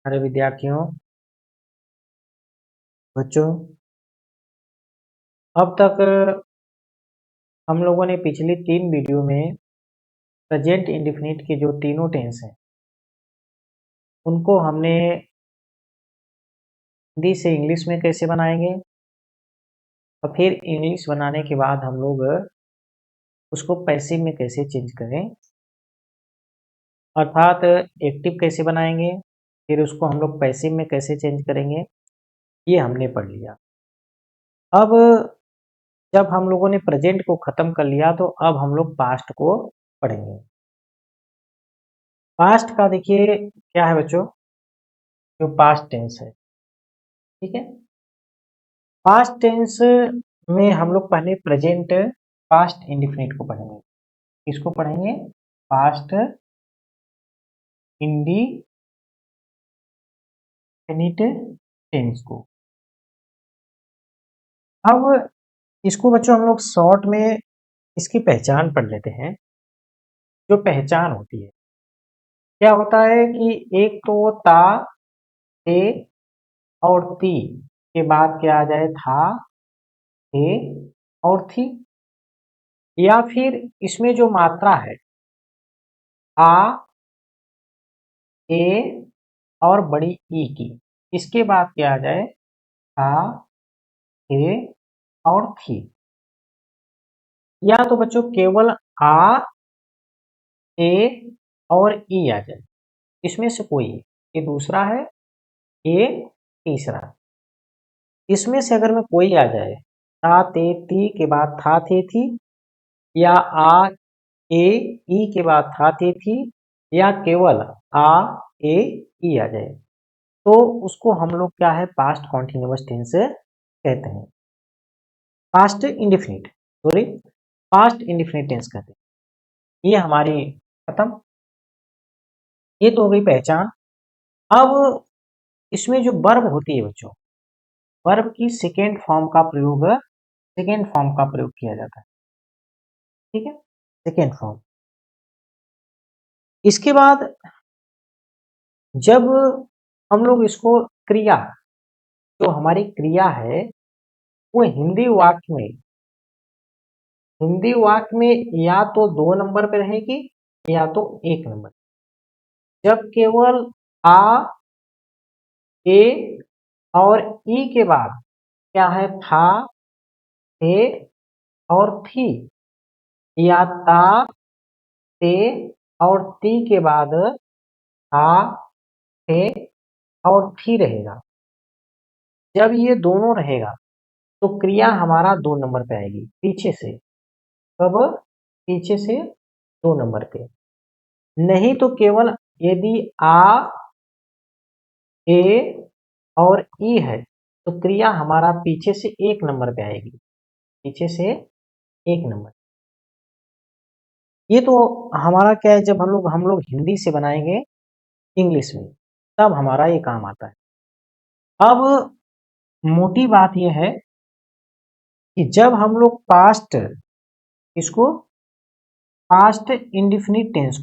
हमारे विद्यार्थियों, बच्चों, अब तक हम लोगों ने पिछली 3 वीडियो में प्रेजेंट इंडेफिनिट के जो तीनों टेंस हैं उनको हमने हिंदी से इंग्लिश में कैसे बनाएंगे और फिर इंग्लिश बनाने के बाद हम लोग उसको पैसिव में कैसे चेंज करें, अर्थात एक्टिव कैसे बनाएंगे, फिर उसको हम लोग पैसिव में कैसे चेंज करेंगे, ये हमने पढ़ लिया। अब जब हम लोगों ने प्रेजेंट को खत्म कर लिया तो अब हम लोग पास्ट को पढ़ेंगे। पास्ट का देखिए क्या है बच्चों, जो पास्ट टेंस है, ठीक है। पास्ट टेंस में हम लोग पहले प्रेजेंट पास्ट इंडेफिनिट को पढ़ेंगे। किसको पढ़ेंगे? पास्ट इंडेफिनिट टेंस को। अब इसको बच्चों हम लोग शॉर्ट में इसकी पहचान पढ़ लेते हैं। जो पहचान होती है क्या होता है कि एक तो ता, ते और ती के बाद क्या आ जाए था, थे और थी, या फिर इसमें जो मात्रा है आ, ए और बड़ी ई की, इसके बाद क्या आ जाए था, थे और थी, या तो बच्चों केवल आ, ए और ई आ जाए, इसमें से कोई, ये दूसरा है, ये तीसरा, इसमें से अगर में कोई आ जाए, ता ते ती के बाद था थे थी, या आ ए ई के बाद था थे थी, या केवल आ ए ई आ जाए, तो उसको हम लोग क्या है पास्ट कॉन्टिन्यूअस टेंस कहते हैं। Past indefinite, sorry, past indefinite tense कहते हैं। ये हमारी खत्म, ये तो हो गई पहचान। अब इसमें जो वर्ब होती है बच्चों, वर्ब की सेकेंड फॉर्म का प्रयोग किया जाता है, ठीक है, सेकेंड फॉर्म। इसके बाद जब हम लोग इसको क्रिया, जो हमारी क्रिया है वो हिंदी वाक्य में या तो 2 नंबर पे रहेगी या तो 1 नंबर। जब केवल आ, ए और ई के बाद क्या है था, थे और थी, या ता, ते और ती के बाद था, थे और थी रहेगा, जब ये दोनों रहेगा तो क्रिया हमारा 2 नंबर पे आएगी पीछे से। कब? पीछे से 2 नंबर पे। नहीं तो केवल यदि आ, ए और ई है तो क्रिया हमारा पीछे से 1 नंबर पे आएगी, पीछे से 1 नंबर। ये तो हमारा क्या है, जब हम लोग हिंदी से बनाएंगे इंग्लिश में तब हमारा ये काम आता है। अब मोटी बात यह है कि जब हम लोग पास्ट इंडेफिनिट टेंस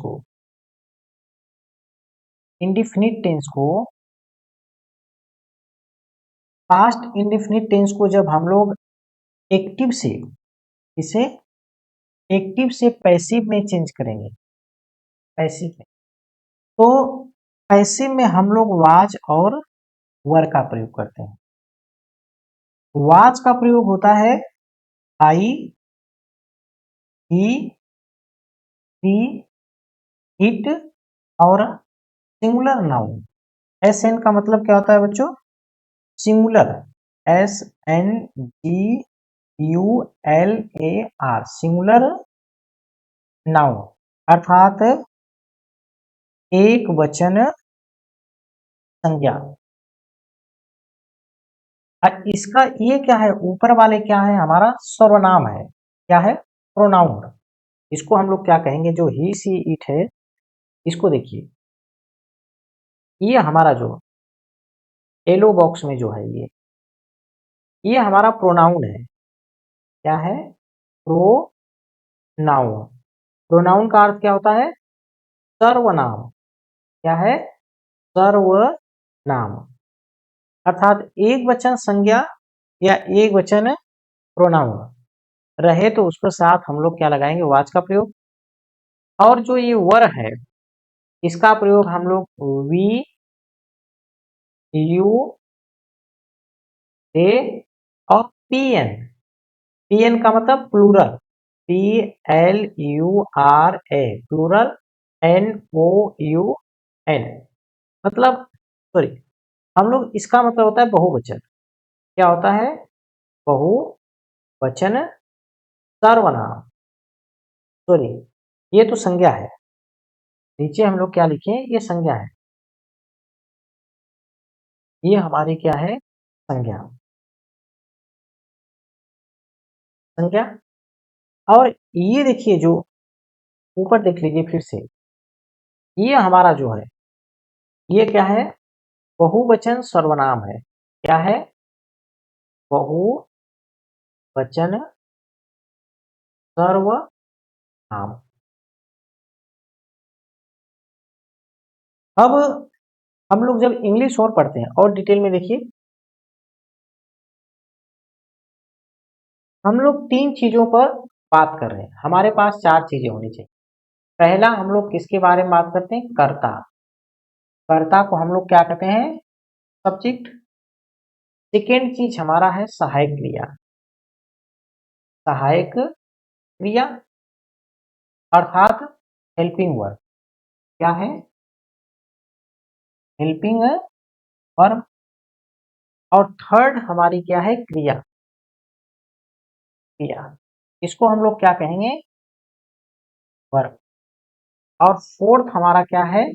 को जब हम लोग एक्टिव से इसे एक्टिव से पैसिव में चेंज करेंगे, पैसिव में, तो पैसिव में हम लोग वाज और वर का प्रयोग करते हैं। वाज का प्रयोग होता है आई, ही, सी, इट और सिंगुलर नाउन। एस एन का मतलब क्या होता है बच्चों? सिंगुलर, SNGULAR, सिंगुलर नाउन, अर्थात एक वचन संज्ञा। इसका ये क्या है, ऊपर वाले क्या है, हमारा सर्वनाम है, क्या है, प्रोनाउन। इसको हम लोग क्या कहेंगे, जो ही सी इट है, इसको देखिए, ये हमारा जो येलो बॉक्स में जो है ये हमारा प्रोनाउन है। क्या है? प्रोनाउन। प्रोनाउन का अर्थ क्या होता है? सर्वनाम। क्या है? सर्वनाम। नाम, अर्थात एक वचन संज्ञा या एक वचन प्रोनाउन रहे तो उसके साथ हम लोग क्या लगाएंगे, वाच का प्रयोग। और जो ये वर है इसका प्रयोग हम लोग वी यू ए और पीएन, पीएन का मतलब plural, P L U R A plural, N O U N मतलब सॉरी, हम लोग इसका मतलब होता है बहुवचन। क्या होता है, बहुवचन सर्वनाम। सॉरी, ये तो संज्ञा है, नीचे हम लोग क्या लिखे, ये संज्ञा है, ये हमारी क्या है, संज्ञा, संज्ञा। और ये देखिए जो ऊपर देख लीजिए फिर से, ये हमारा जो है ये क्या है, बहुवचन सर्वनाम है। क्या है, बहुवचन सर्वनाम। अब हम लोग जब इंग्लिश और पढ़ते हैं और डिटेल में देखिए, हम लोग तीन चीजों पर बात कर रहे हैं, हमारे पास चार चीजें होनी चाहिए। पहला हम लोग किसके बारे में बात करते हैं, कर्ता, कर्ता को हम लोग क्या कहते हैं, सब्जेक्ट। सेकेंड चीज हमारा है सहायक क्रिया, सहायक क्रिया अर्थात हेल्पिंग वर्ब। क्या है, हेल्पिंग वर्ब। और थर्ड हमारी क्या है, क्रिया, क्रिया, इसको हम लोग क्या कहेंगे, वर्ब। और फोर्थ हमारा क्या है,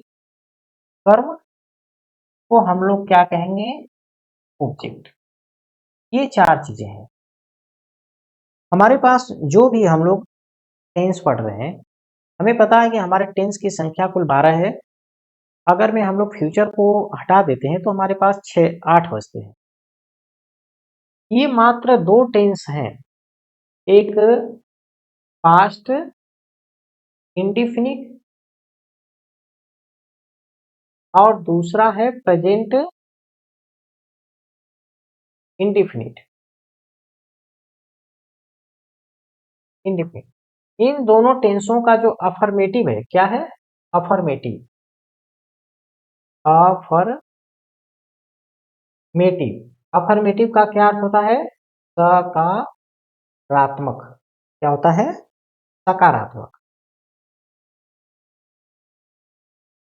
कर्म, को हम लोग क्या कहेंगे, ऑब्जेक्ट। ये चार चीजें हैं हमारे पास। जो भी हम लोग टेंस पढ़ रहे हैं, हमें पता है कि हमारे टेंस की संख्या कुल 12 है। अगर में हम लोग फ्यूचर को हटा देते हैं तो हमारे पास 6-8 बचते हैं। ये मात्र दो टेंस हैं, एक पास्ट इंडिफिनिट और दूसरा है प्रेजेंट इंडिफिनिट, इंडिफिनिट। इन दोनों टेंसों का जो अफर्मेटिव है, क्या है, अफर्मेटिव, अफर्मेटिव, अफर्मेटिव का क्या अर्थ होता है, सकारात्मक। क्या होता है, सकारात्मक,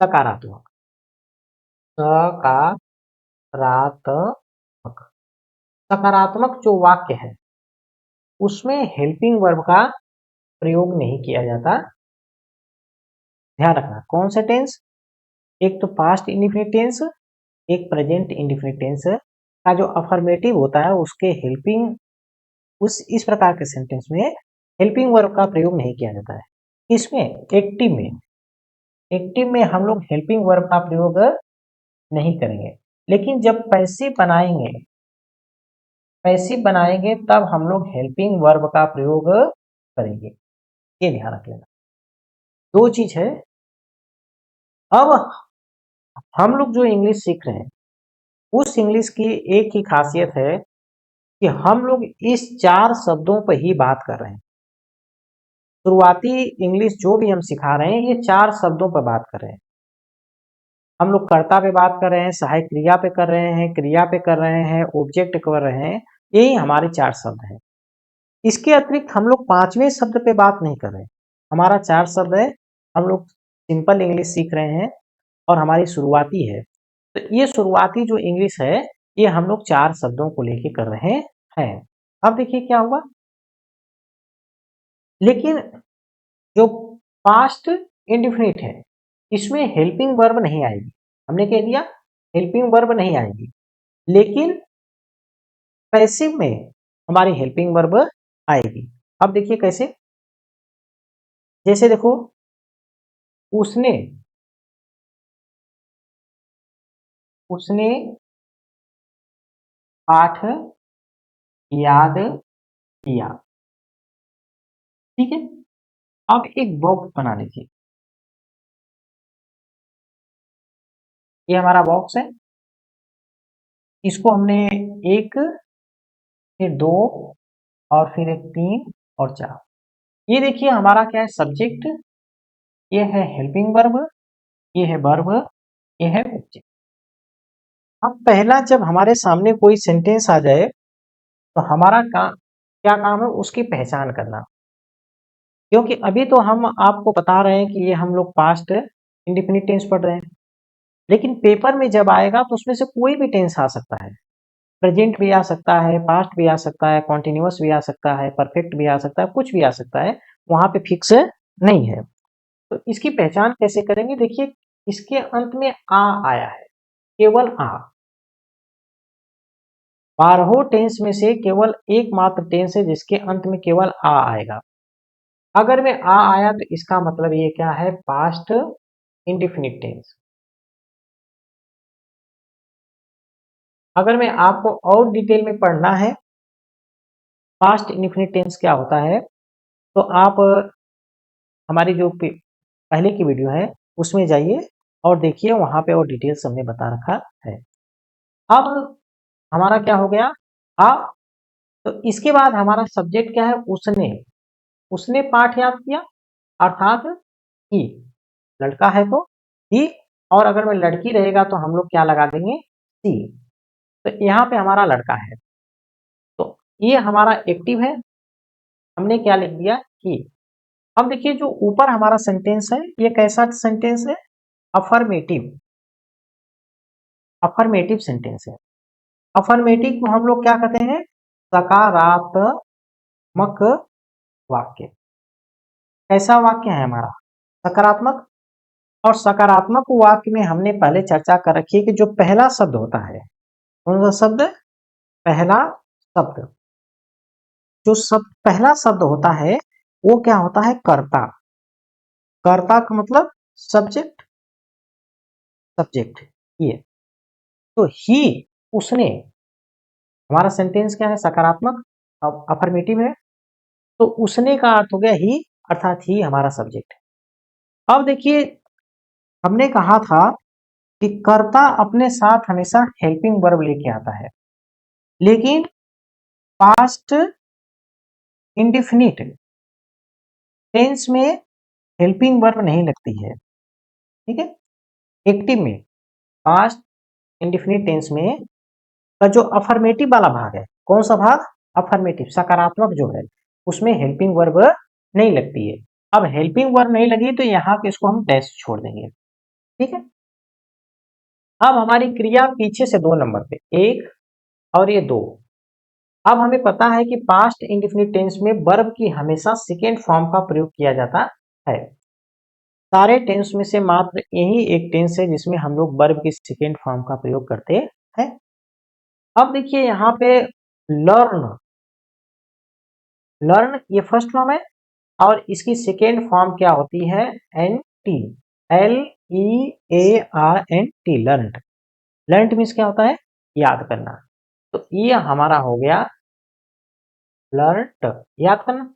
सकारात्मक, सकारात्मक। सकारात्मक जो वाक्य है उसमें हेल्पिंग वर्ब का प्रयोग नहीं किया जाता। ध्यान रखना, कौन सा टेंस, एक तो पास्ट इंडिफिनिट टेंस, एक प्रेजेंट इंडिफिनिट टेंस का जो अफर्मेटिव होता है उसके हेल्पिंग, उस इस प्रकार के सेंटेंस में हेल्पिंग वर्ब का प्रयोग नहीं किया जाता है। इसमें एक्टिव में, एक्टिव में हम लोग हेल्पिंग वर्ब का प्रयोग नहीं करेंगे, लेकिन जब पैसिव बनाएंगे, पैसिव बनाएंगे तब हम लोग हेल्पिंग वर्ब का प्रयोग करेंगे। ये ध्यान रख लेना, दो चीज है। अब हम लोग जो इंग्लिश सीख रहे हैं उस इंग्लिश की एक ही खासियत है कि हम लोग इस चार शब्दों पर ही बात कर रहे हैं। शुरुआती इंग्लिश जो भी हम सिखा रहे हैं ये चार शब्दों पर बात कर रहे हैं। हम लोग कर्ता पे बात कर रहे हैं, सहायक क्रिया पे कर रहे हैं, क्रिया पे कर रहे हैं, ऑब्जेक्ट कर रहे हैं, यही हमारे चार शब्द हैं। इसके अतिरिक्त हम लोग पांचवें शब्द पे बात नहीं कर रहे हैं। हमारा चार शब्द है, हम लोग सिंपल इंग्लिश सीख रहे हैं और हमारी शुरुआती है। तो ये शुरुआती जो इंग्लिश है ये हम लोग चार शब्दों को लेके कर रहे हैं। अब देखिए क्या हुआ, लेकिन जो पास्ट इंडिफिनिट है इसमें हेल्पिंग वर्ब नहीं आएगी। हमने कह दिया हेल्पिंग वर्ब नहीं आएगी, लेकिन पैसिव में हमारी हेल्पिंग वर्ब आएगी। अब देखिए कैसे, जैसे देखो, उसने, उसने पाठ याद किया। ठीक है, अब एक बॉक्स बना लीजिए, ये हमारा बॉक्स है। इसको हमने 1 फिर 2 और फिर एक 3 और 4। ये देखिए हमारा क्या है, सब्जेक्ट, ये है हेल्पिंग वर्ब, ये है वर्ब, ये है ऑब्जेक्ट। अब पहला जब हमारे सामने कोई सेंटेंस आ जाए तो हमारा क्या काम है, उसकी पहचान करना। क्योंकि अभी तो हम आपको बता रहे हैं कि ये हम लोग पास्ट इंडेफिनिट टेंस पढ़ रहे हैं, लेकिन पेपर में जब आएगा तो उसमें से कोई भी टेंस आ सकता है। प्रेजेंट भी आ सकता है, पास्ट भी आ सकता है, कॉन्टिन्यूअस भी आ सकता है, परफेक्ट भी आ सकता है, कुछ भी आ सकता है, वहां पे फिक्स नहीं है। तो इसकी पहचान कैसे करेंगे, देखिए इसके अंत में आ आया है, केवल आ। 12 टेंस में से केवल एकमात्र टेंस है जिसके अंत में केवल आ आएगा। अगर में आ आया तो इसका मतलब ये क्या है, पास्ट इंडेफिनिट टेंस। अगर मैं आपको और डिटेल में पढ़ना है पास्ट इंडेफिनिट टेंस क्या होता है, तो आप हमारी जो पहले की वीडियो है उसमें जाइए और देखिए, वहां पे और डिटेल्स हमने बता रखा है। अब हमारा क्या हो गया, आ। तो इसके बाद हमारा सब्जेक्ट क्या है, उसने पाठ याद किया, अर्थात ही। लड़का है तो ही, और अगर मैं लड़की रहेगा तो हम लोग क्या लगा देंगे, सी। तो यहाँ पे हमारा लड़का है, तो ये हमारा एक्टिव है, हमने क्या लिख दिया, ही। अब देखिए जो ऊपर हमारा सेंटेंस है, ये कैसा सेंटेंस है, अफर्मेटिव। अफर्मेटिव सेंटेंस है। अफर्मेटिव को हम लोग क्या कहते हैं, सकारात्मक वाक्य। कैसा वाक्य है हमारा, सकारात्मक। और सकारात्मक वाक्य में हमने पहले चर्चा कर रखी है कि जो पहला शब्द होता है, कौन सा शब्द, पहला शब्द, जो शब्द पहला शब्द होता है वो क्या होता है, कर्ता। कर्ता का मतलब सब्जेक्ट, सब्जेक्ट ये। तो ही, उसने, हमारा सेंटेंस क्या है, सकारात्मक अफर्मेटिव है, तो उसने का अर्थ हो गया ही, अर्थात ही हमारा सब्जेक्ट है। अब देखिए हमने कहा था कि कर्ता अपने साथ हमेशा हेल्पिंग वर्ब लेके आता है, लेकिन पास्ट इंडेफिनिट टेंस में हेल्पिंग वर्ब नहीं लगती है, ठीक है। एक्टिव में, पास्ट इंडेफिनिट टेंस में का जो अफर्मेटिव वाला भाग है, कौन सा भाग, अफर्मेटिव सकारात्मक जो है, उसमें हेल्पिंग वर्ब नहीं लगती है। अब हेल्पिंग वर्ब नहीं लगी तो यहाँ पे इसको हम डैश छोड़ देंगे, ठीक है। अब हमारी क्रिया पीछे से 2 नंबर पे, 1 और ये 2। अब हमें पता है कि पास्ट इंडेफिनिट टेंस में वर्ब की हमेशा सेकेंड फॉर्म का प्रयोग किया जाता है। सारे टेंस में से मात्र यही एक टेंस है जिसमें हम लोग वर्ब की सेकेंड फॉर्म का प्रयोग करते हैं। अब देखिए यहाँ पे लर्न, लर्न ये फर्स्ट फॉर्म है, और इसकी सेकेंड फॉर्म क्या होती है, N T, L E A R N T, learn. Learn means क्या होता है, याद करना। तो ये हमारा हो गया लर्न, याद करना।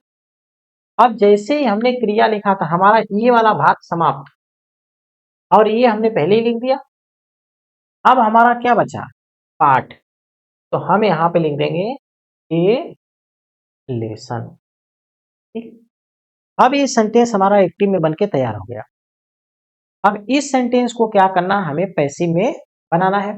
अब जैसे ही हमने क्रिया लिखा था, हमारा ये वाला भाग समाप्त, और ये हमने पहले ही लिख दिया। अब हमारा क्या बचा, पाठ। तो हम यहाँ पे लिख देंगे ए लेसन, ठीक। अब ये सेंटेंस हमारा एक्टिव में बनके तैयार हो गया। अब इस सेंटेंस को क्या करना, हमें पैसिव में बनाना है।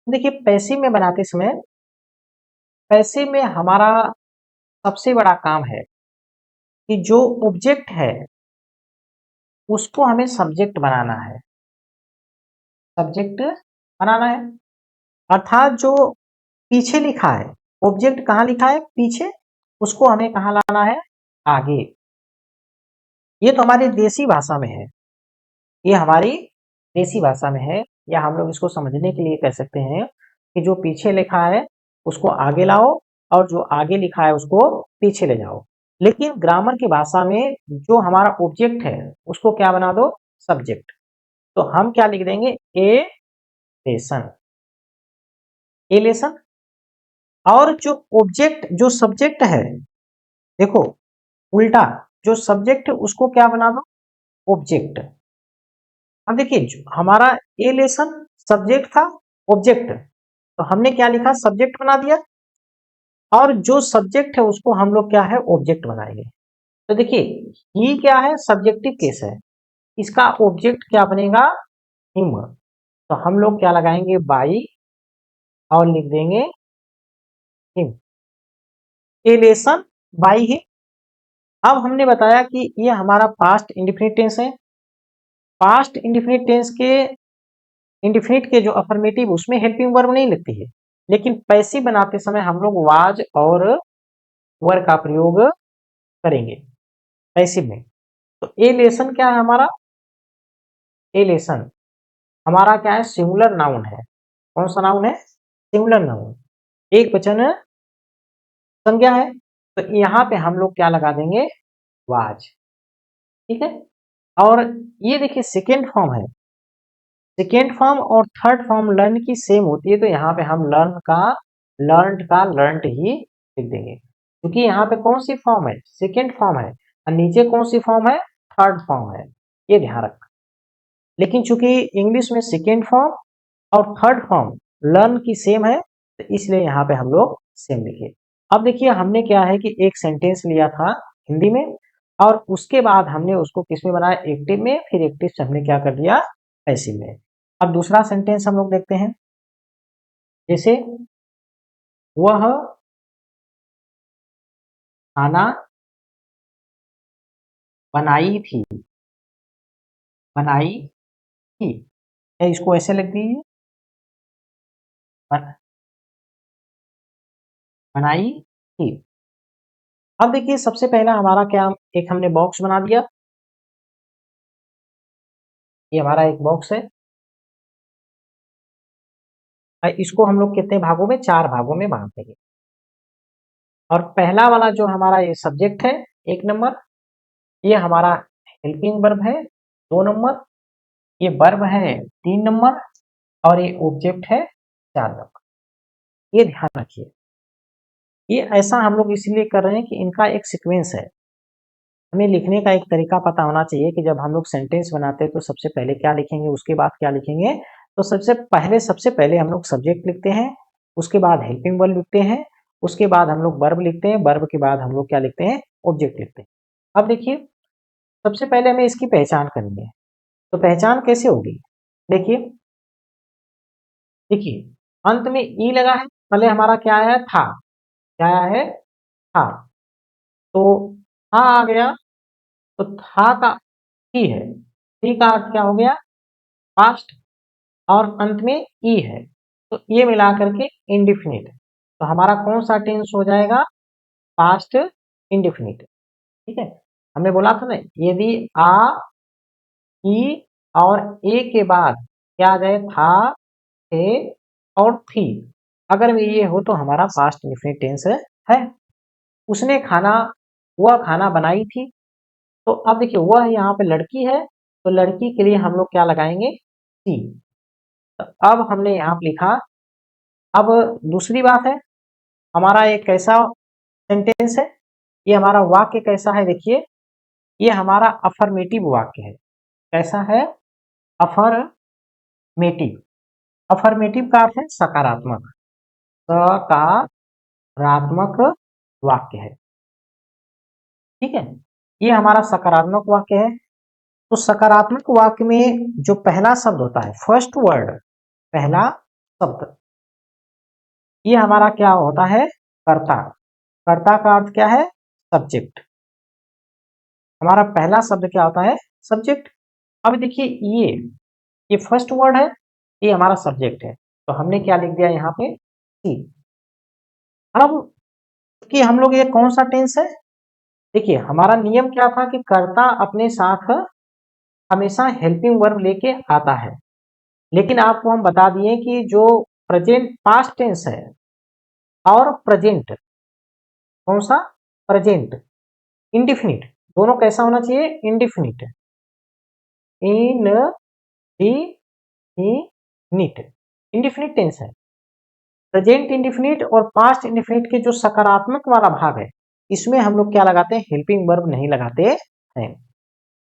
देखिए पैसिव में बनाते समय, पैसिव में हमारा सबसे बड़ा काम है कि जो ऑब्जेक्ट है उसको हमें सब्जेक्ट बनाना है, सब्जेक्ट बनाना है। अर्थात जो पीछे लिखा है, ऑब्जेक्ट कहाँ लिखा है, पीछे, उसको हमें कहाँ लाना है, आगे। ये तो हमारी देसी भाषा में है, ये हमारी देसी भाषा में है, या हम लोग इसको समझने के लिए कह सकते हैं कि जो पीछे लिखा है उसको आगे लाओ, और जो आगे लिखा है उसको पीछे ले जाओ। लेकिन ग्रामर की भाषा में जो हमारा ऑब्जेक्ट है उसको क्या बना दो, सब्जेक्ट। तो हम क्या लिख देंगे, ए लेसन, ए लेसन। और जो ऑब्जेक्ट जो सब्जेक्ट है, देखो उल्टा, जो सब्जेक्ट है उसको क्या बना दो, ऑब्जेक्ट। अब देखिए हमारा ए लेसन सब्जेक्ट था, ऑब्जेक्ट, तो हमने क्या लिखा, सब्जेक्ट बना दिया, और जो सब्जेक्ट है उसको हम लोग क्या है, ऑब्जेक्ट बनाएंगे। तो देखिए ही क्या है, सब्जेक्टिव केस है, इसका ऑब्जेक्ट क्या बनेगा, हिम। तो हम लोग क्या लगाएंगे, बाई, और लिख देंगे him, A lesson by him. अब हमने बताया कि ये हमारा पास्ट इंडिफिनिट टेंस है। पास्ट इंडिफिनिट टेंस के इंडिफिनिट के जो अफर्मेटिव उसमें हेल्पिंग वर्ब नहीं लगती है, लेकिन पैसिव बनाते समय हम लोग वाज और वर का प्रयोग करेंगे पैसिव में। तो ए लेसन क्या है हमारा, ए लेसन हमारा क्या है, सिंगुलर नाउन है। कौन सा नाउन है, सिंगुलर नाउन, एक वचन संज्ञा है। तो यहाँ पे हम लोग क्या लगा देंगे, वाज। ठीक है, और ये देखिए सेकेंड फॉर्म है, सेकेंड फॉर्म और थर्ड फॉर्म लर्न की सेम होती है, तो यहाँ पे हम लर्न का लर्नड का लर्नड ही लिख देंगे, क्योंकि यहाँ पे कौन सी फॉर्म है, सेकेंड फॉर्म है, और नीचे कौन सी फॉर्म है, थर्ड फॉर्म है, ये ध्यान रखना। लेकिन चूंकि इंग्लिश में सेकेंड फॉर्म और थर्ड फॉर्म लर्न की सेम है, तो इसलिए यहाँ पे हम लोग सेम लिखे। अब देखिए हमने क्या है कि एक सेंटेंस लिया था हिंदी में, और उसके बाद हमने उसको किस में बनाया, एक्टिव में, फिर एक्टिव से हमने क्या कर दिया, पैसिव में। अब दूसरा सेंटेंस हम लोग देखते हैं, जैसे वह खाना बनाई थी, बनाई थी, या इसको ऐसे लिख दीजिए, बनाई थी। अब देखिए सबसे पहला हमारा क्या, एक हमने बॉक्स बना दिया, ये हमारा एक बॉक्स है, इसको हम लोग कितने भागों में, 4 भागों में बांट देंगे। और पहला वाला जो हमारा ये सब्जेक्ट है 1 नंबर, ये हमारा हेल्पिंग वर्ब है 2 नंबर, ये वर्ब है 3 नंबर, और ये ऑब्जेक्ट है 4 नंबर। ये ध्यान रखिए, ये ऐसा हम लोग इसलिए कर रहे हैं कि इनका एक सीक्वेंस है। हमें लिखने का एक तरीका पता होना चाहिए कि जब हम लोग सेंटेंस बनाते हैं तो सबसे पहले क्या लिखेंगे, उसके बाद क्या लिखेंगे। तो सबसे पहले हम लोग सब्जेक्ट लिखते हैं, उसके बाद हेल्पिंग वर्ब लिखते हैं, उसके बाद हम लोग वर्ब लिखते हैं, वर्ब के बाद हम लोग क्या लिखते हैं, ऑब्जेक्ट लिखते हैं। अब देखिए सबसे पहले हमें इसकी पहचान करनी है, तो पहचान कैसे होगी, देखिए देखिए अंत में ई लगा है, पहले हमारा क्या आया था, क्या आया है, था, तो था आ गया, तो था का ही है, थी का अर्थ क्या हो गया, पास्ट, और अंत में ई है, तो ये मिला करके इंडिफिनिट। तो हमारा कौन सा टेंस हो जाएगा, पास्ट इंडिफिनिट। ठीक है, हमने बोला था ना, यदि आ, ई और ए के बाद क्या आ जाए, था, थे और थी, अगर में ये हो तो हमारा पास्ट इंडिफिनिट टेंस है। उसने खाना, वह खाना बनाई थी, तो अब देखिए वह यहाँ पे लड़की है, तो लड़की के लिए हम लोग क्या लगाएंगे, सी। तो अब हमने यहाँ पे लिखा। अब दूसरी बात है, हमारा एक कैसा सेंटेंस है, ये हमारा वाक्य कैसा है, देखिए ये हमारा अफर्मेटिव वाक्य है। कैसा है, अफर्मेटिव। अफर्मेटिव का अर्थ है सकारात्मक, सकारात्मक वाक्य है। ठीक है, ये हमारा सकारात्मक वाक्य है। तो सकारात्मक वाक्य में जो पहला शब्द होता है, फर्स्ट वर्ड, पहला शब्द, ये हमारा क्या होता है, कर्ता। कर्ता का अर्थ क्या है, सब्जेक्ट। हमारा पहला शब्द क्या होता है, सब्जेक्ट। अब देखिए ये फर्स्ट वर्ड है, ये हमारा सब्जेक्ट है, तो हमने क्या लिख दिया यहाँ पे, सी। अब कि हम लोग, ये कौन सा टेंस है, देखिए हमारा नियम क्या था कि कर्ता अपने साथ हमेशा हेल्पिंग वर्ब लेके आता है, लेकिन आपको हम बता दिए कि जो प्रेजेंट पास्ट टेंस है और प्रेजेंट, कौन सा, प्रेजेंट इंडिफिनिट, दोनों कैसा होना चाहिए, इंडिफिनिट, इन डी निट, इंडिफिनिट टेंस है। प्रेजेंट इंडिफिनिट और पास्ट इंडिफिनिट के जो सकारात्मक वाला भाग है इसमें हम लोग क्या लगाते हैं, हेल्पिंग वर्ब नहीं लगाते हैं।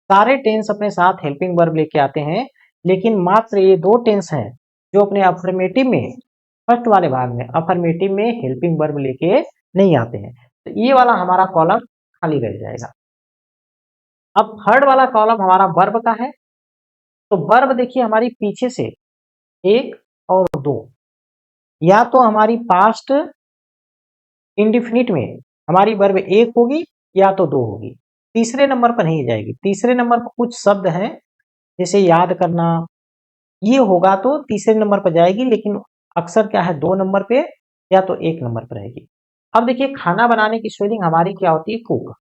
सारे टेंस अपने साथ हेल्पिंग वर्ब लेके आते हैं, लेकिन मात्र ये दो टेंस हैं जो अपने अफर्मेटिव में, फर्स्ट वाले भाग में अफर्मेटिव में हेल्पिंग वर्ब लेके नहीं आते हैं। तो ये वाला हमारा कॉलम खाली रह जाएगा। अब थर्ड वाला कॉलम हमारा वर्ब का है। तो वर्ब देखिए हमारी पीछे से एक और दो, या तो हमारी पास्ट इंडिफिनिट में हमारी वर्ब एक होगी या तो दो होगी, तीसरे नंबर पर नहीं जाएगी। तीसरे नंबर पर कुछ शब्द हैं जैसे याद करना, ये होगा तो तीसरे नंबर पर जाएगी, लेकिन अक्सर क्या है, दो नंबर पे या तो एक नंबर पर रहेगी। अब देखिए खाना बनाने की स्पेलिंग हमारी क्या होती है, कुक,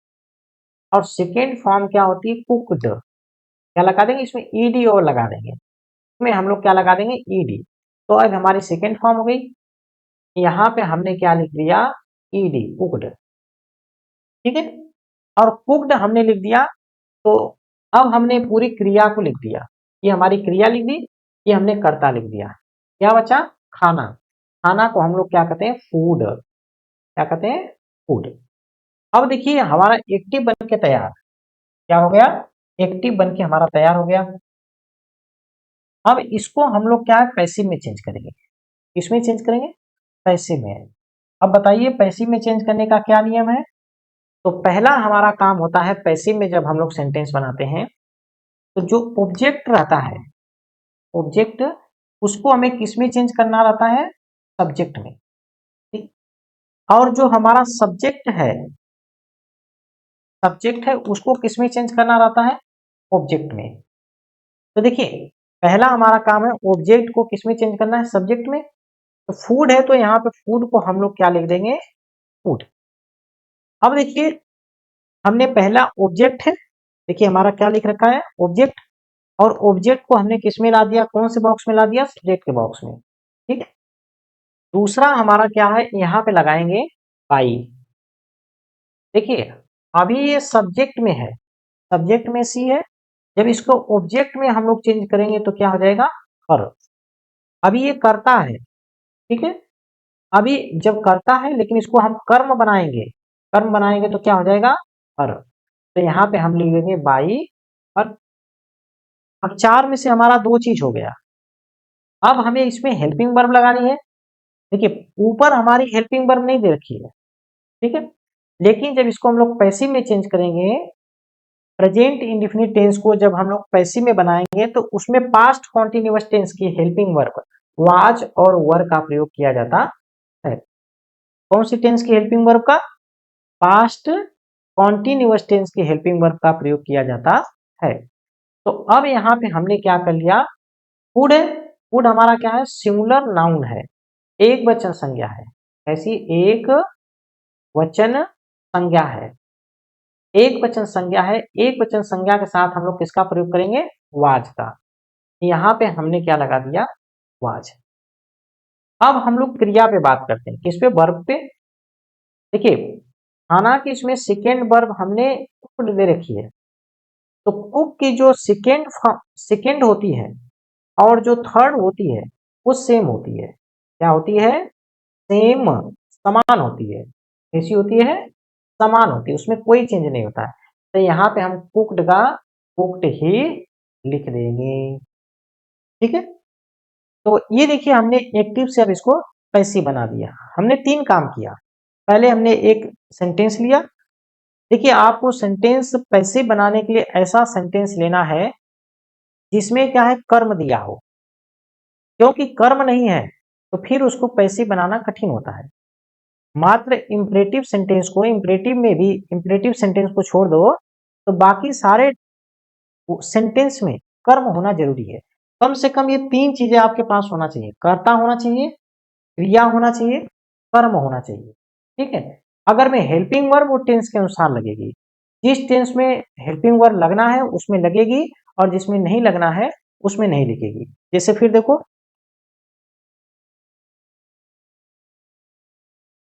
और सेकेंड फॉर्म क्या होती है, कुकड। क्या लगा देंगे इसमें, ईडी और लगा देंगे, इसमें हम लोग क्या लगा देंगे, ईडी। तो अब हमारी सेकेंड फॉर्म हो गई, यहाँ पे हमने क्या लिख दिया, ईडी, कुकड, ठीक है। और कुकड हमने लिख दिया, तो अब हमने पूरी क्रिया को लिख दिया, ये हमारी क्रिया लिख दी, ये हमने कर्ता लिख दिया। क्या बचा, खाना। खाना को हम लोग क्या कहते हैं, फूड, क्या कहते हैं, फूड। अब देखिए हमारा एक्टिव बन के तैयार, क्या हो गया, एक्टिव बन के हमारा तैयार हो गया। अब इसको हम लोग क्या है, पैसिव में चेंज करेंगे। किसमें चेंज करेंगे, पैसिव में। अब बताइए पैसिव में चेंज करने का क्या नियम है। तो पहला हमारा काम होता है पैसिव में, जब हम लोग सेंटेंस बनाते हैं तो जो ऑब्जेक्ट रहता है, ऑब्जेक्ट, उसको हमें किसमें चेंज करना रहता है, सब्जेक्ट में, ठीक। और जो हमारा सब्जेक्ट है उसको किसमें चेंज करना रहता है, ऑब्जेक्ट में। तो देखिए पहला हमारा काम है ऑब्जेक्ट को किसमें चेंज करना है, सब्जेक्ट में। तो फूड है तो यहाँ पे फूड को हम लोग क्या लिख देंगे, फूड। अब देखिए हमने पहला ऑब्जेक्ट है, देखिए हमारा क्या लिख रखा है, ऑब्जेक्ट, और ऑब्जेक्ट को हमने किस में ला दिया, कौन से बॉक्स में ला दिया, सब्जेक्ट के बॉक्स में, ठीक है। दूसरा हमारा क्या है, यहाँ पे लगाएंगे बाई। देखिए अभी ये सब्जेक्ट में है, सब्जेक्ट में सी है, जब इसको ऑब्जेक्ट में हम लोग चेंज करेंगे तो क्या हो जाएगा, कर। अभी ये करता है, ठीक है। अभी जब करता है लेकिन इसको हम कर्म बनाएंगे, कर्म बनाएंगे तो क्या हो जाएगा, कर। तो यहाँ पे हम लिख देंगे बाई और। अब चार में से हमारा दो चीज हो गया, अब हमें इसमें हेल्पिंग वर्ब लगानी है। देखिए ऊपर हमारी हेल्पिंग वर्ब नहीं दे रखी है, ठीक है, लेकिन जब इसको हम लोग पैसिव में चेंज करेंगे, प्रेजेंट इंडिफिनिट टेंस को जब हम लोग पैसिव में बनाएंगे तो उसमें पास्ट कॉन्टिन्यूअस टेंस की हेल्पिंग वर्ब वाज और वर का प्रयोग किया जाता है। कौन सी टेंस की हेल्पिंग वर्ब का, पास्ट कॉन्टिन्यूअस टेंस की हेल्पिंग वर्ब का प्रयोग किया जाता है। तो अब यहाँ पे हमने क्या कर लिया, फूड है, फूड हमारा क्या है, सिंगुलर नाउन है, एक वचन संज्ञा है। ऐसी एक वचन संज्ञा है, एक वचन संज्ञा है, एक वचन संज्ञा के साथ हम लोग किसका प्रयोग करेंगे, वाज का। यहाँ पे हमने क्या लगा दिया, वाज। अब हम लोग क्रिया पे बात करते हैं, किस पे, वर्ब पे। देखिए खाना की इसमें सेकेंड वर्ब हमने कुकड दे रखी है, तो कुक की जो सेकेंड होती है और जो थर्ड होती है वो सेम होती है। क्या होती है, सेम, समान होती है। कैसी होती है, समान होती है, उसमें कोई चेंज नहीं होता है। तो यहाँ पे हम कुक्ड का कुक्ड ही लिख देंगे, ठीक है। तो ये देखिए हमने एक्टिव से अब इसको पैसिव बना दिया। हमने तीन काम किया, पहले हमने एक सेंटेंस लिया। देखिए आपको सेंटेंस पैसिव बनाने के लिए ऐसा सेंटेंस लेना है जिसमें क्या है, कर्म दिया हो, क्योंकि कर्म नहीं है तो फिर उसको पैसिव बनाना कठिन होता है। मात्र इंपरेटिव सेंटेंस को, इंपरेटिव में भी इंपरेटिव सेंटेंस को छोड़ दो तो बाकी सारे सेंटेंस में कर्म होना जरूरी है। कम से कम ये तीन चीजें आपके पास होना चाहिए, कर्ता होना चाहिए, क्रिया होना चाहिए, कर्म होना चाहिए, ठीक है। अगर मैं हेल्पिंग वर्ब वो टेंस के अनुसार लगेगी, जिस टेंस में हेल्पिंग वर्ब लगना है उसमें लगेगी और जिसमें नहीं लगना है उसमें नहीं लिखेगी। जैसे फिर देखो,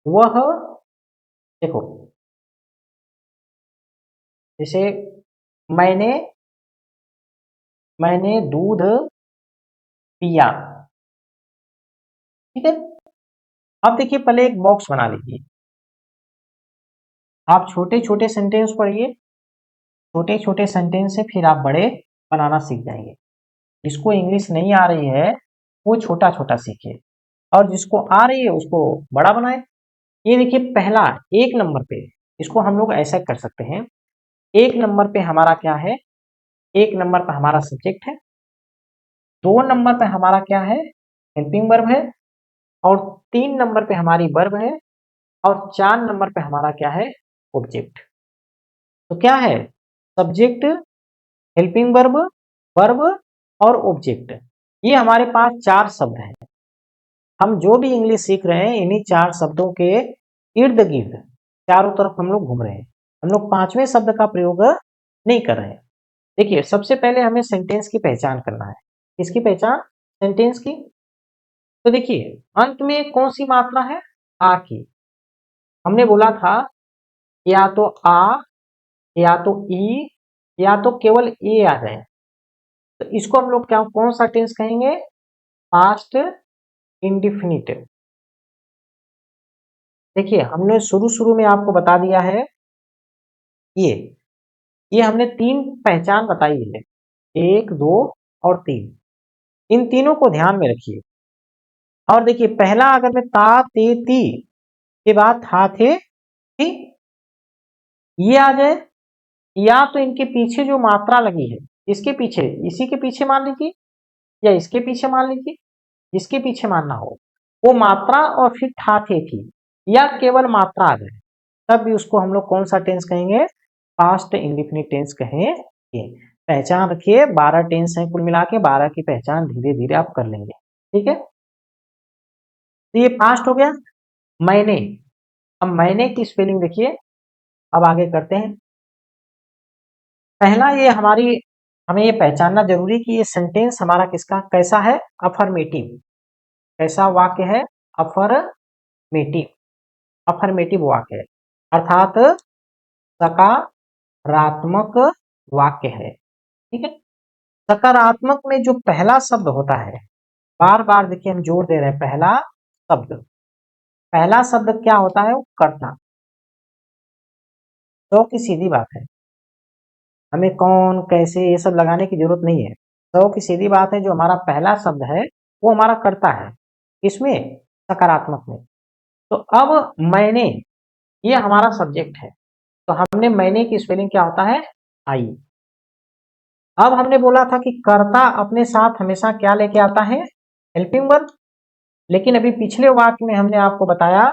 वह, देखो जैसे मैंने मैंने दूध पिया, ठीक है। अब देखिए पहले एक बॉक्स बना लीजिए। आप छोटे छोटे सेंटेंस पढ़िए, छोटे छोटे सेंटेंस से फिर आप बड़े बनाना सीख जाएंगे। जिसको इंग्लिश नहीं आ रही है वो छोटा छोटा सीखे, और जिसको आ रही है उसको बड़ा बनाए। ये देखिए पहला 1 नंबर पे, इसको हम लोग ऐसा कर सकते हैं। 1 नंबर पे हमारा क्या है, 1 नंबर पे हमारा सब्जेक्ट है, 2 नंबर पे हमारा क्या है, हेल्पिंग वर्ब है, और 3 नंबर पे हमारी वर्ब है, और 4 नंबर पे हमारा क्या है, ऑब्जेक्ट। तो क्या है, सब्जेक्ट, हेल्पिंग वर्ब, वर्ब और ऑब्जेक्ट। ये हमारे पास 4 शब्द हैं। हम जो भी इंग्लिश सीख रहे हैं इन्हीं 4 शब्दों के इर्द गिर्द चारों तरफ हम लोग घूम रहे हैं। हम लोग 5वें शब्द का प्रयोग नहीं कर रहे हैं। देखिए सबसे पहले हमें सेंटेंस की पहचान करना है। किसकी पहचान, सेंटेंस की। तो देखिए अंत में कौन सी मात्रा है, आ की। हमने बोला था या तो आ, या तो ई, या तो केवल ए आ जाए। तो इसको हम लोग क्या, कौन सा टेंस कहेंगे, पास्ट इंडिफिनिट। देखिए हमने शुरू शुरू में आपको बता दिया है, ये हमने 3 पहचान बताई है, 1, 2 और 3। इन तीनों को ध्यान में रखिए। और देखिए पहला अगर मैं ता ते ती के बाद था थे थी ये आ जाए, या तो इनके पीछे जो मात्रा लगी है, इसके पीछे, इसी के पीछे मान लीजिए, या इसके पीछे मान लीजिए, जिसके पीछे मानना हो वो मात्रा, और फिर था थे थी, या केवल मात्रा आ जाए, तब भी उसको हम लोग कौन सा टेंस कहेंगे, पास्ट इंडिफिनिट टेंस कहेंगे। पहचान रखिए, 12 टेंस हैं कुल मिला के, 12 की पहचान धीरे धीरे आप कर लेंगे। ठीक है, तो ये पास्ट हो गया। मैंने, अब मैंने की स्पेलिंग देखिए। अब आगे करते हैं। पहला ये हमारी, हमें ये पहचानना जरूरी कि ये सेंटेंस हमारा किसका कैसा है, अफर्मेटिव। कैसा वाक्य है, अफर्मेटिव, अफर्मेटिव वाक्य है, अर्थात सकारात्मक वाक्य है। ठीक है, सकारात्मक में जो पहला शब्द होता है, बार बार देखिए हम जोर दे रहे हैं, पहला शब्द, पहला शब्द क्या होता है, वो कर्ता। तो की सीधी बात है, हमें कौन कैसे ये सब लगाने की जरूरत नहीं है। तो की सीधी बात है, जो हमारा पहला शब्द है वो हमारा कर्ता है, इसमें सकारात्मक में। तो अब मैंने, ये हमारा सब्जेक्ट है, तो हमने मैंने की स्पेलिंग क्या होता है, आई। अब हमने बोला था कि कर्ता अपने साथ हमेशा क्या लेके आता है, हेल्पिंग वर्ब। लेकिन अभी पिछले वाक्य में हमने आपको बताया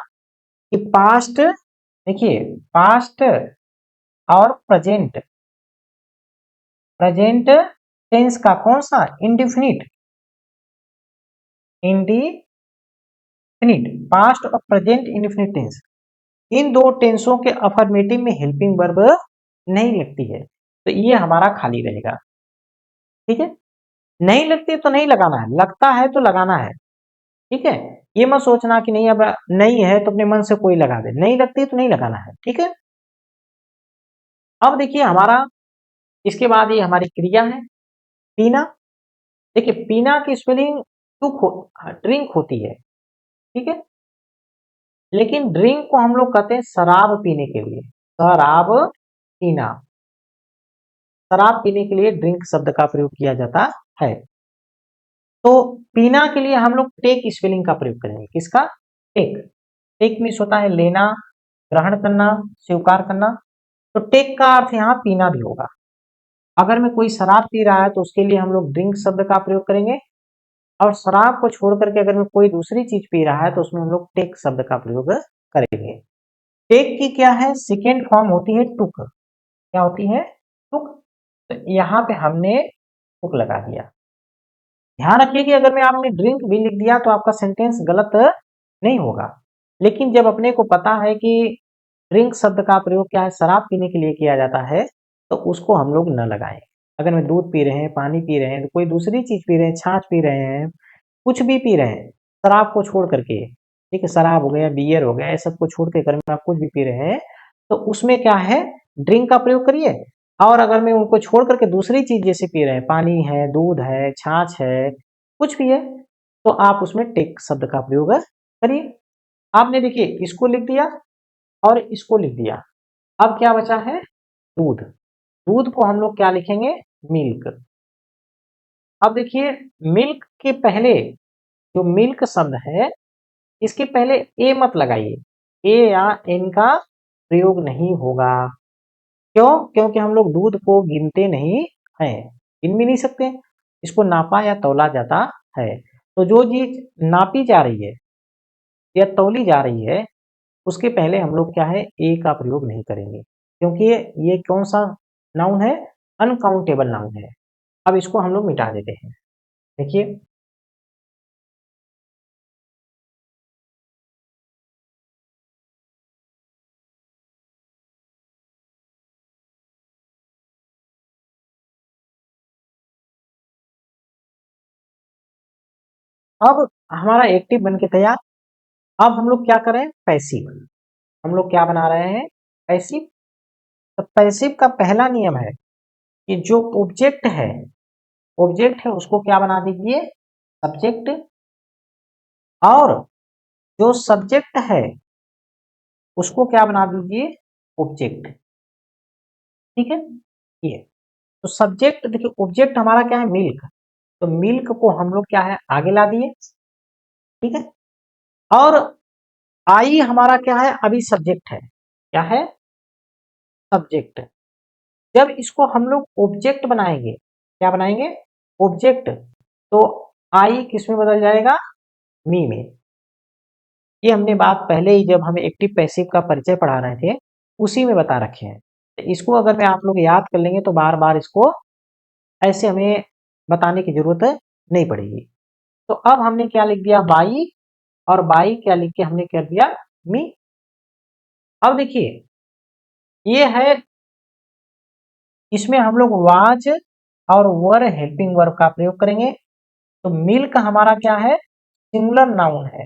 कि पास्ट, देखिए पास्ट और प्रेजेंट, प्रेजेंट टेंस का कौन सा, इंडिफिनिट, इंडिफिनिट, पास्ट और प्रेजेंट इंडिफिनिट टेंस, इन दो टेंसों के अफर्मेटिव में हेल्पिंग वर्ब नहीं लगती है, तो ये हमारा खाली रहेगा। ठीक है, नहीं लगती तो नहीं लगाना है, लगता है तो लगाना है। ठीक है, ये मत सोचना कि नहीं अब नहीं है तो अपने मन से कोई लगा दे, नहीं लगती तो नहीं लगाना है। ठीक है, अब देखिए हमारा, इसके बाद ये हमारी क्रिया है, पीना। देखिए पीना की स्पेलिंग ड्रिंक होती है। ठीक है, लेकिन ड्रिंक को हम लोग कहते हैं शराब पीने के लिए, शराब पीना, शराब पीने के लिए ड्रिंक शब्द का प्रयोग किया जाता है। तो पीना के लिए हम लोग टेक स्पेलिंग का प्रयोग करेंगे, किसका, टेक। टेक मीन्स होता है लेना, ग्रहण करना, स्वीकार करना। तो टेक का अर्थ यहाँ पीना भी होगा। अगर मैं कोई शराब पी रहा है तो उसके लिए हम लोग ड्रिंक शब्द का प्रयोग करेंगे, और शराब को छोड़ करके अगर मैं कोई दूसरी चीज पी रहा है तो उसमें हम लोग टेक शब्द का प्रयोग करेंगे। टेक की क्या है, सेकेंड फॉर्म होती है टुक। क्या होती है, टुक। तो यहाँ पे हमने टुक लगा दिया। ध्यान रखिए कि अगर मैं आपने ड्रिंक भी लिख दिया तो आपका सेंटेंस गलत नहीं होगा, लेकिन जब अपने को पता है कि ड्रिंक शब्द का प्रयोग क्या है, शराब पीने के लिए किया जाता है, तो उसको हम लोग न लगाएं। अगर मैं दूध पी रहे हैं, पानी पी रहे हैं, तो कोई दूसरी चीज पी रहे हैं, छाछ पी रहे हैं, कुछ भी पी रहे हैं, शराब को छोड़ करके, ठीक है, शराब हो गया, बियर हो गया, ये सब को छोड़ के अगर आप कुछ भी पी रहे हैं तो उसमें क्या है, ड्रिंक का प्रयोग करिए। और अगर मैं उनको छोड़ करके दूसरी चीज जैसे पी रहे हैं, पानी है, दूध है, छाछ है, कुछ भी है, तो आप उसमें टेक शब्द का प्रयोग करिए। आपने देखिए इसको लिख दिया और इसको लिख दिया, अब क्या बचा है दूध। दूध को हम लोग क्या लिखेंगे मिल्क। अब देखिए मिल्क के पहले जो मिल्क शब्द है इसके पहले ए मत लगाइए, ए या एन का प्रयोग नहीं होगा। क्यों? क्योंकि हम लोग दूध को गिनते नहीं हैं, गिन भी नहीं सकते, इसको नापा या तौला जाता है। तो जो चीज नापी जा रही है या तौली जा रही है उसके पहले हम लोग क्या है ए का प्रयोग नहीं करेंगे, क्योंकि ये कौन सा नाउन है अनकाउंटेबल नाउन है। अब इसको हम लोग मिटा देते हैं। देखिए अब हमारा एक्टिव बन के तैयार। अब हम लोग क्या करें पैसिव, हम लोग क्या बना रहे हैं पैसिव। तो पैसिव का पहला नियम है कि जो ऑब्जेक्ट है उसको क्या बना दीजिए सब्जेक्ट, और जो सब्जेक्ट है उसको क्या बना दीजिए ऑब्जेक्ट। ठीक है ये तो सब्जेक्ट देखिए ऑब्जेक्ट हमारा क्या है मिल्क, तो मिल्क को हम लोग क्या है आगे ला दिए। ठीक है और आई हमारा क्या है अभी सब्जेक्ट है, क्या है सब्जेक्ट। जब इसको हम लोग ऑब्जेक्ट बनाएंगे, क्या बनाएंगे ऑब्जेक्ट, तो आई किस में बदल जाएगा मी में। ये हमने बात पहले ही जब हम एक्टिव पैसिव का परिचय पढ़ा रहे थे उसी में बता रखे हैं। तो इसको अगर मैं आप लोग याद कर लेंगे तो बार बार इसको ऐसे हमें बताने की जरूरत नहीं पड़ेगी। तो अब हमने क्या लिख दिया बाई, और बाई क्या लिख के हमने कर दिया मी। अब देखिए ये है, इसमें हम लोग वाज और वर हेल्पिंग वर्ब का प्रयोग करेंगे। तो मिल्क हमारा क्या है सिंगुलर नाउन है,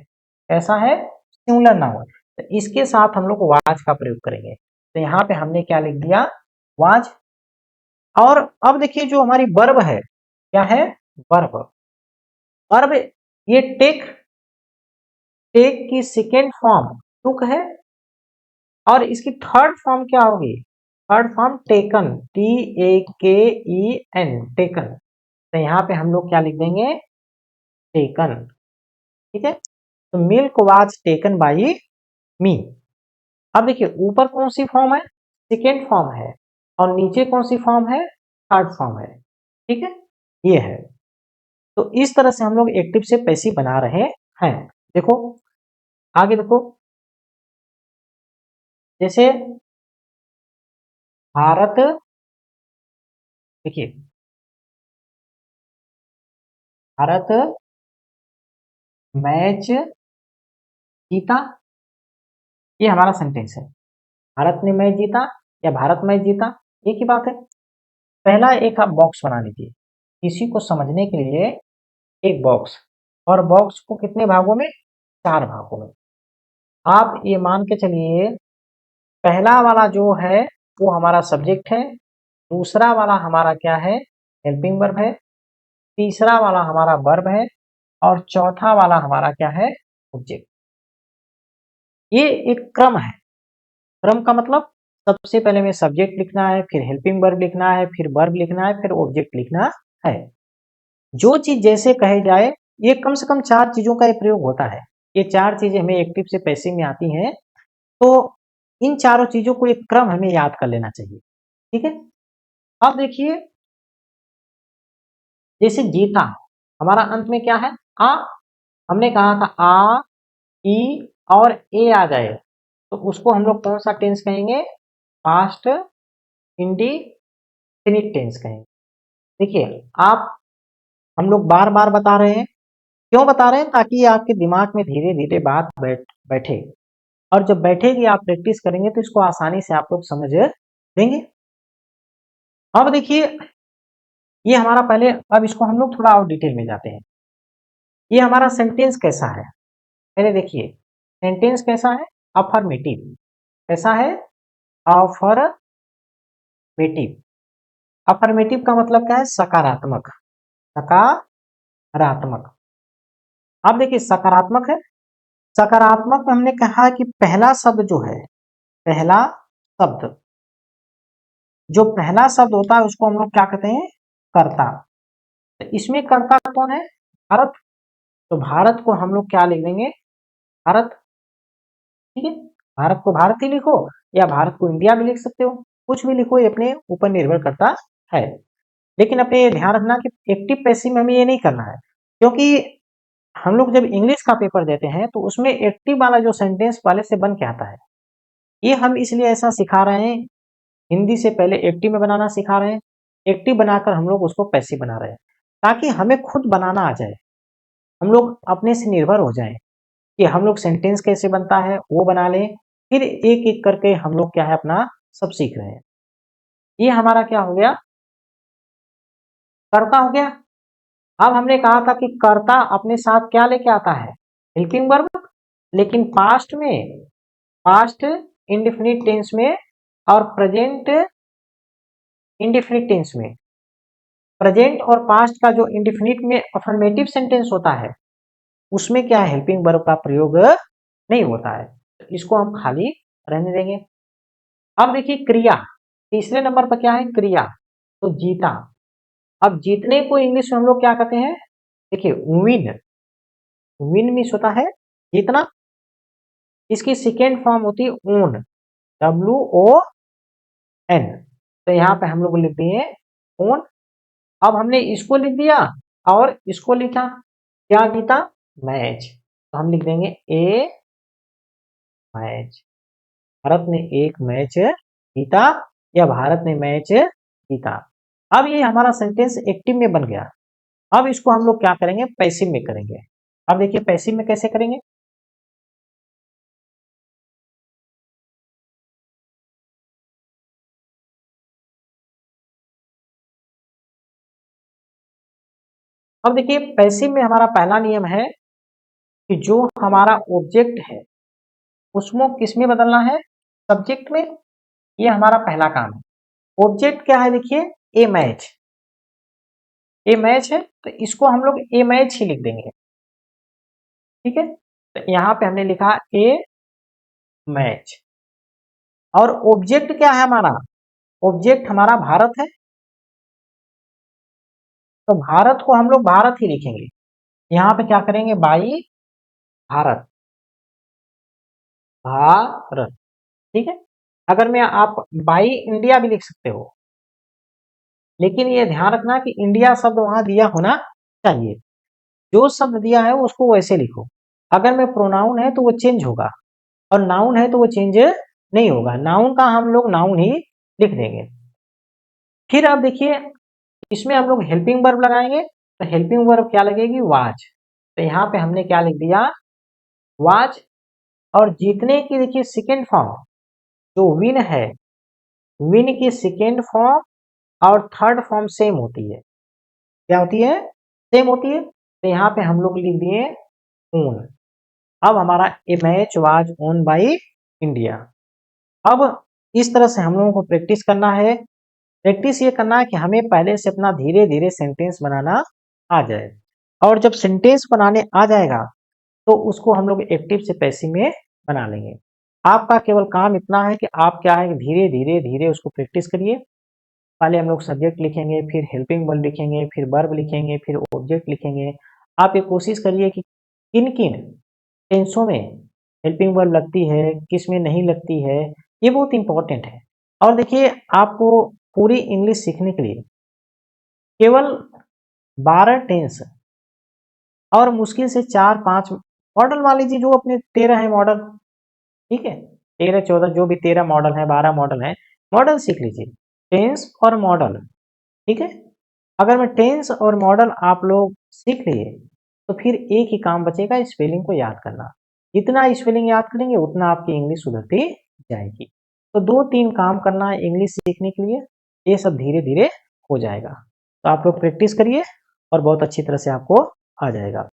कैसा है सिंगुलर नाउन, तो इसके साथ हम लोग वाज का प्रयोग करेंगे। तो यहाँ पे हमने क्या लिख दिया वाज। और अब देखिए जो हमारी वर्ब है क्या है वर्ब, वर्ब ये टेक, टेक की सेकेंड फॉर्म टुक है, और इसकी थर्ड फॉर्म क्या होगी third form taken, TAKEN taken. तो यहाँ पे हम लोग क्या लिख देंगे टेकन। ठीक है तो मिल्क वाज टेकन बाई मी। अब देखिए ऊपर कौन सी फॉर्म है सेकेंड फॉर्म है, और नीचे कौन सी फॉर्म है थर्ड फॉर्म है। ठीक है ये है। तो इस तरह से हम लोग एक्टिव से पैसिव बना रहे हैं। देखो आगे देखो, जैसे भारत, देखिए भारत मैच जीता, ये हमारा सेंटेंस है। भारत ने मैच जीता या भारत मैच जीता एक ही बात है। पहला एक आप बॉक्स बना लीजिए इसी को समझने के लिए, एक बॉक्स, और बॉक्स को कितने भागों में चार भागों में। आप ये मान के चलिए पहला वाला जो है वो हमारा सब्जेक्ट है, दूसरा वाला हमारा क्या है हेल्पिंग वर्ब है, तीसरा वाला हमारा वर्ब है, और चौथा वाला हमारा क्या है ऑब्जेक्ट। ये एक क्रम है। क्रम का मतलब सबसे पहले में सब्जेक्ट लिखना है, फिर हेल्पिंग वर्ब लिखना है, फिर वर्ब लिखना है, फिर ऑब्जेक्ट लिखना है। जो चीज जैसे कहे जाए, ये कम से कम चार चीजों का प्रयोग होता है। ये चार चीजें हमें एक्टिव से पैसिव में आती हैं, तो इन चारों चीजों को एक क्रम हमें याद कर लेना चाहिए। ठीक है अब देखिए जैसे जीता हमारा अंत में क्या है आ, हमने कहा था आ ई और ए आ जाए तो उसको हम लोग कौन सा टेंस कहेंगे पास्ट इंडिफिनिट टेंस कहेंगे। देखिए आप हम लोग बार बार बता रहे हैं, क्यों बता रहे हैं ताकि आपके दिमाग में धीरे धीरे बात बैठे, और जब बैठेगी आप प्रैक्टिस करेंगे तो इसको आसानी से आप लोग समझ लेंगे। अब देखिए ये हमारा पहले, अब इसको हम लोग थोड़ा और डिटेल में जाते हैं। ये हमारा सेंटेंस कैसा है पहले देखिए, सेंटेंस कैसा है अफर्मेटिव, कैसा है अफर्मेटिव। अफर्मेटिव का मतलब क्या है सकारात्मक, सकारात्मक। अब देखिए सकारात्मक है सकारात्मक में हमने कहा कि पहला शब्द जो है, पहला शब्द, जो पहला शब्द होता है उसको हम लोग क्या कहते हैं, कर्ता। तो इसमें कर्ता कौन है, भारत। तो भारत को हम लोग क्या लिख देंगे, भारत। ठीक है, भारत को भारत ही लिखो या भारत को इंडिया भी लिख सकते हो, कुछ भी लिखो, ये अपने ऊपर निर्भर करता है। लेकिन अपने ये ध्यान रखना कि एक्टिव पैसिव में हमें ये नहीं करना है, क्योंकि हम लोग जब इंग्लिश का पेपर देते हैं तो उसमें एक्टिव वाला जो सेंटेंस पहले से बन के आता है, ये हम इसलिए ऐसा सिखा रहे हैं, हिंदी से पहले एक्टिव में बनाना सिखा रहे हैं, एक्टिव बनाकर हम लोग उसको पैसिव बना रहे हैं, ताकि हमें खुद बनाना आ जाए, हम लोग अपने से निर्भर हो जाएं कि हम लोग सेंटेंस कैसे बनता है वो बना लें, फिर एक एक करके हम लोग क्या है अपना सब सीख रहे हैं। ये हमारा क्या हो गया, कर्ता हो गया। अब हमने कहा था कि कर्ता अपने साथ क्या लेके आता है, हेल्पिंग वर्ब। लेकिन पास्ट में, पास्ट इंडेफिनिट टेंस में और प्रेजेंट इंडेफिनिट टेंस में, प्रेजेंट और पास्ट का जो इंडेफिनिट में अफर्मेटिव सेंटेंस होता है उसमें क्या है, हेल्पिंग वर्ब का प्रयोग नहीं होता है, तो इसको हम खाली रहने देंगे। अब देखिए क्रिया, तीसरे नंबर पर क्या है, क्रिया। तो जीता, अब जीतने को इंग्लिश में हम लोग क्या कहते हैं, देखिए विन, विन मीन्स होता है जीतना। इसकी सेकेंड फॉर्म होती है ओन, WON। तो यहाँ पे हम लोग लिख दिए ओन। अब हमने इसको लिख दिया और इसको लिखा, क्या जीता, मैच। तो हम लिख देंगे ए मैच, भारत ने एक मैच जीता या भारत ने मैच जीता। अब ये हमारा सेंटेंस एक्टिव में बन गया। अब इसको हम लोग क्या करेंगे, पैसिव में करेंगे। अब देखिए पैसिव में कैसे करेंगे, अब देखिए पैसिव में हमारा पहला नियम है कि जो हमारा ऑब्जेक्ट है उसको किस में बदलना है, सब्जेक्ट में। ये हमारा पहला काम है। ऑब्जेक्ट क्या है, देखिए ए मैच, ए मैच है तो इसको हम लोग ए मैच ही लिख देंगे। ठीक है, तो यहाँ पे हमने लिखा ए मैच। और ऑब्जेक्ट क्या है हमारा, ऑब्जेक्ट हमारा भारत है, तो भारत को हम लोग भारत ही लिखेंगे। यहाँ पे क्या करेंगे, बाई भारत, भारत। ठीक है, अगर मैं आप बाई इंडिया भी लिख सकते हो, लेकिन ये ध्यान रखना कि इंडिया शब्द वहां दिया होना चाहिए। जो शब्द दिया है उसको वैसे लिखो। अगर में प्रोनाउन है तो वो चेंज होगा और नाउन है तो वो चेंज नहीं होगा, नाउन का हम लोग नाउन ही लिख देंगे। फिर अब देखिए इसमें हम लोग हेल्पिंग वर्ब लगाएंगे, तो हेल्पिंग वर्ब क्या लगेगी, वाच। तो यहाँ पे हमने क्या लिख दिया, वाच। और जीतने की देखिए सेकेंड फॉर्म जो विन है, विन की सेकेंड फॉर्म और थर्ड फॉर्म सेम होती है, क्या होती है, सेम होती है। तो यहाँ पे हम लोग लिख दिए ओन। अब हमारा a match was won by India. अब इस तरह से हम लोगों को प्रैक्टिस करना है। प्रैक्टिस ये करना है कि हमें पहले से अपना धीरे धीरे सेंटेंस बनाना आ जाए, और जब सेंटेंस बनाने आ जाएगा तो उसको हम लोग एक्टिव से पैसिव में बना लेंगे। आपका केवल काम इतना है कि आप क्या है धीरे धीरे धीरे उसको प्रैक्टिस करिए। पहले हम लोग सब्जेक्ट लिखेंगे, फिर हेल्पिंग वर्ब लिखेंगे, फिर वर्ब लिखेंगे, फिर ऑब्जेक्ट लिखेंगे। आप ये कोशिश करिए कि किन किन टेंसों में हेल्पिंग वर्ब लगती है, किस में नहीं लगती है, ये बहुत इंपॉर्टेंट है। और देखिए आपको पूरी इंग्लिश सीखने के लिए केवल 12 टेंस और मुश्किल से 4-5 मॉडल मान लीजिए, जो अपने 13 है मॉडल, ठीक है, 13-14 जो भी 13 मॉडल है, 12 मॉडल है, मॉडल सीख लीजिए, टेंस और मॉडल। ठीक है, अगर मैं टेंस और मॉडल आप लोग सीख लिए तो फिर एक ही काम बचेगा, स्पेलिंग को याद करना। जितना स्पेलिंग याद करेंगे उतना आपकी इंग्लिश सुधरती जाएगी। तो 2-3 काम करना है इंग्लिश सीखने के लिए, ये सब धीरे धीरे हो जाएगा। तो आप लोग प्रैक्टिस करिए और बहुत अच्छी तरह से आपको आ जाएगा।